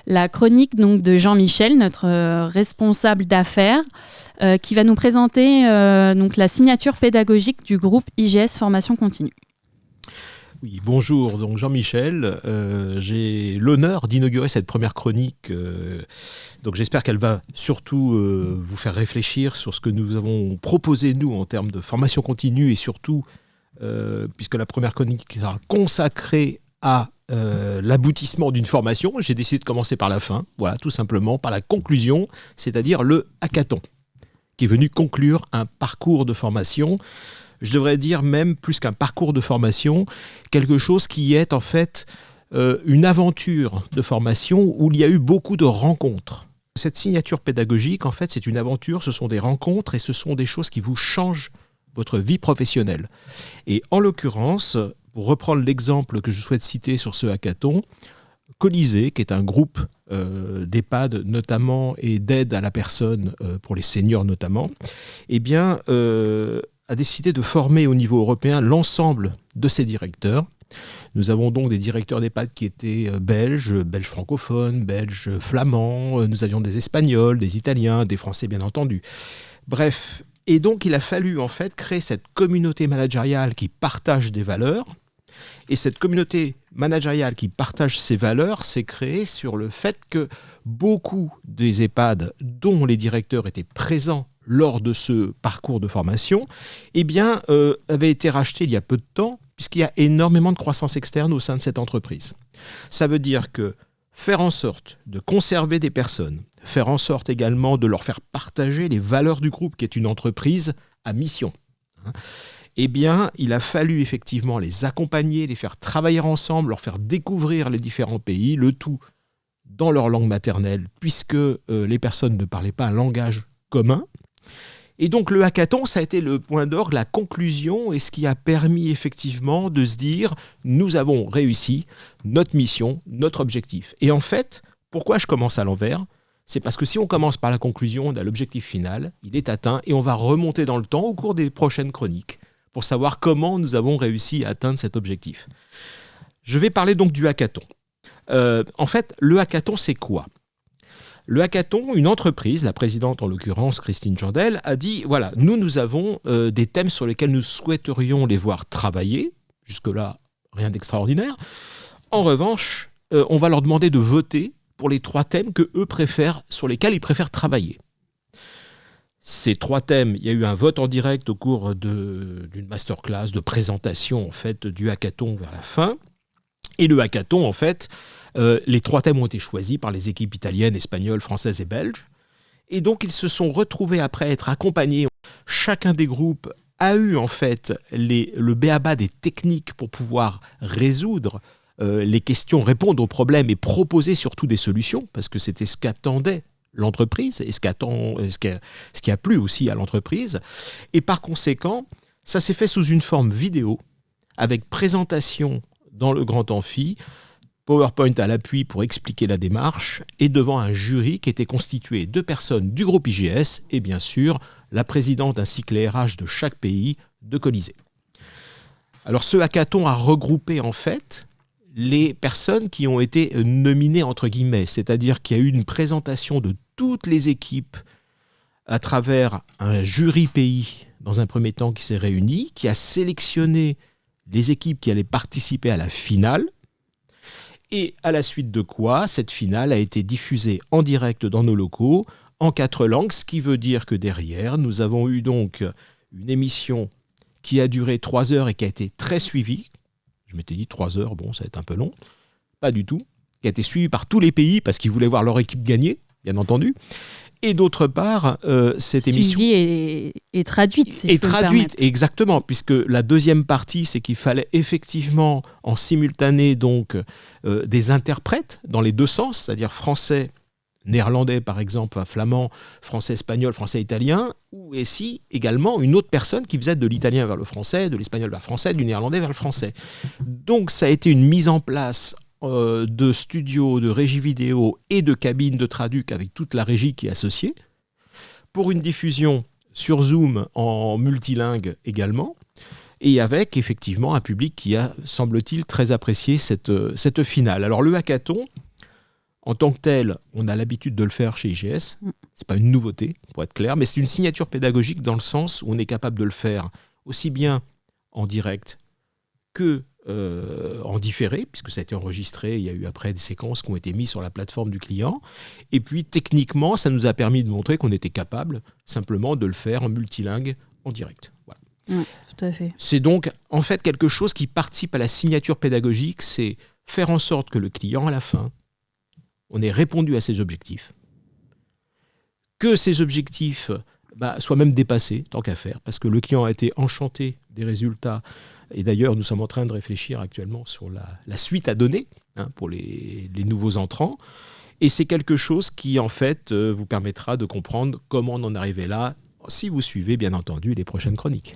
la chronique donc, de Jean-Michel, notre responsable d'affaires, qui va nous présenter donc, la signature pédagogique du groupe IGS Formation Continue. Oui, bonjour, donc Jean-Michel. J'ai l'honneur d'inaugurer cette première chronique. Donc j'espère qu'elle va surtout vous faire réfléchir sur ce que nous avons proposé, nous, en termes de formation continue et surtout, puisque la première chronique sera consacrée à l'aboutissement d'une formation, j'ai décidé de commencer par la fin, voilà, tout simplement, par la conclusion, c'est-à-dire le hackathon, qui est venu conclure un parcours de formation. Je devrais dire même plus qu'un parcours de formation, quelque chose qui est en fait une aventure de formation où il y a eu beaucoup de rencontres. Cette signature pédagogique, en fait, c'est une aventure, ce sont des rencontres et ce sont des choses qui vous changent votre vie professionnelle. Et en l'occurrence, pour reprendre l'exemple que je souhaite citer sur ce hackathon, Colisée, qui est un groupe d'EHPAD notamment et d'aide à la personne pour les seniors notamment, eh bien, a décidé de former au niveau européen l'ensemble de ses directeurs. Nous avons donc des directeurs d'EHPAD qui étaient belges francophones, belges flamands, nous avions des Espagnols, des Italiens, des Français bien entendu. Bref, et donc il a fallu en fait créer cette communauté managériale qui partage des valeurs. Et cette communauté managériale qui partage ces valeurs s'est créée sur le fait que beaucoup des EHPAD dont les directeurs étaient présents lors de ce parcours de formation, eh bien, avaient été rachetés il y a peu de temps, puisqu'il y a énormément de croissance externe au sein de cette entreprise. Ça veut dire que faire en sorte de conserver des personnes, faire en sorte également de leur faire partager les valeurs du groupe, qui est une entreprise à mission, eh bien, il a fallu effectivement les accompagner, les faire travailler ensemble, leur faire découvrir les différents pays, le tout dans leur langue maternelle, puisque les personnes ne parlaient pas un langage commun. Et donc le hackathon, ça a été le point d'orgue, la conclusion, et ce qui a permis effectivement de se dire « nous avons réussi notre mission, notre objectif ». Et en fait, pourquoi je commence à l'envers ? C'est parce que si on commence par la conclusion, on a l'objectif final, il est atteint, et on va remonter dans le temps au cours des prochaines chroniques pour savoir comment nous avons réussi à atteindre cet objectif. Je vais parler donc du hackathon. En fait, le hackathon, c'est quoi ? Le hackathon, une entreprise, la présidente en l'occurrence, Christine Jandel, a dit, voilà, nous avons des thèmes sur lesquels nous souhaiterions les voir travailler. Jusque-là, rien d'extraordinaire. En revanche, on va leur demander de voter pour les 3 thèmes que eux préfèrent, sur lesquels ils préfèrent travailler. Ces 3 thèmes, il y a eu un vote en direct au cours d'une masterclass, de présentation en fait, du hackathon vers la fin. Et le hackathon, en fait, les 3 thèmes ont été choisis par les équipes italiennes, espagnoles, françaises et belges. Et donc, ils se sont retrouvés après être accompagnés. Chacun des groupes a eu, en fait, le b.a.-ba des techniques pour pouvoir résoudre les questions, répondre aux problèmes et proposer surtout des solutions, parce que c'était ce qu'attendait l'entreprise et ce qui a plu aussi à l'entreprise. Et par conséquent, ça s'est fait sous une forme vidéo, avec présentation dans le grand amphi, PowerPoint à l'appui pour expliquer la démarche, et devant un jury qui était constitué de personnes du groupe IGS et bien sûr la présidente ainsi que les RH de chaque pays de Colisée. Alors ce hackathon a regroupé en fait les personnes qui ont été nominées entre guillemets, c'est-à-dire qu'il y a eu une présentation de toutes les équipes à travers un jury pays dans un premier temps qui s'est réuni, qui a sélectionné les équipes qui allaient participer à la finale. Et à la suite de quoi, cette finale a été diffusée en direct dans nos locaux, en 4 langues, ce qui veut dire que derrière, nous avons eu donc une émission qui a duré 3 heures et qui a été très suivie. Je m'étais dit 3 heures, bon, ça va être un peu long. Pas du tout. Qui a été suivie par tous les pays parce qu'ils voulaient voir leur équipe gagner, bien entendu. Et d'autre part, cette émission... Suivie et traduite, si je peux me traduite, permettre. Exactement, puisque la deuxième partie, c'est qu'il fallait effectivement en simultané donc des interprètes dans les 2 sens, c'est-à-dire français, néerlandais par exemple, flamand, français, espagnol, français, italien, ou ici également une autre personne qui faisait de l'italien vers le français, de l'espagnol vers le français, du néerlandais vers le français. Donc ça a été une mise en place de studios, de régie vidéo et de cabines de traduc avec toute la régie qui est associée, pour une diffusion sur Zoom en multilingue également, et avec effectivement un public qui a, semble-t-il, très apprécié cette finale. Alors le hackathon, En tant que tel, on a l'habitude de le faire chez IGS. C'est pas une nouveauté, pour être clair, mais c'est une signature pédagogique dans le sens où on est capable de le faire aussi bien en direct que en différé, puisque ça a été enregistré, il y a eu après des séquences qui ont été mises sur la plateforme du client. Et puis techniquement, ça nous a permis de montrer qu'on était capable simplement de le faire en multilingue, en direct. Voilà. Tout à fait. C'est donc en fait quelque chose qui participe à la signature pédagogique, c'est faire en sorte que le client, à la fin, on ait répondu à ses objectifs, que ces objectifs soient même dépassés, tant qu'à faire, parce que le client a été enchanté des résultats. Et d'ailleurs, nous sommes en train de réfléchir actuellement sur la suite à donner pour les nouveaux entrants. Et c'est quelque chose qui, en fait, vous permettra de comprendre comment on en est arrivé là, si vous suivez, bien entendu, les prochaines chroniques.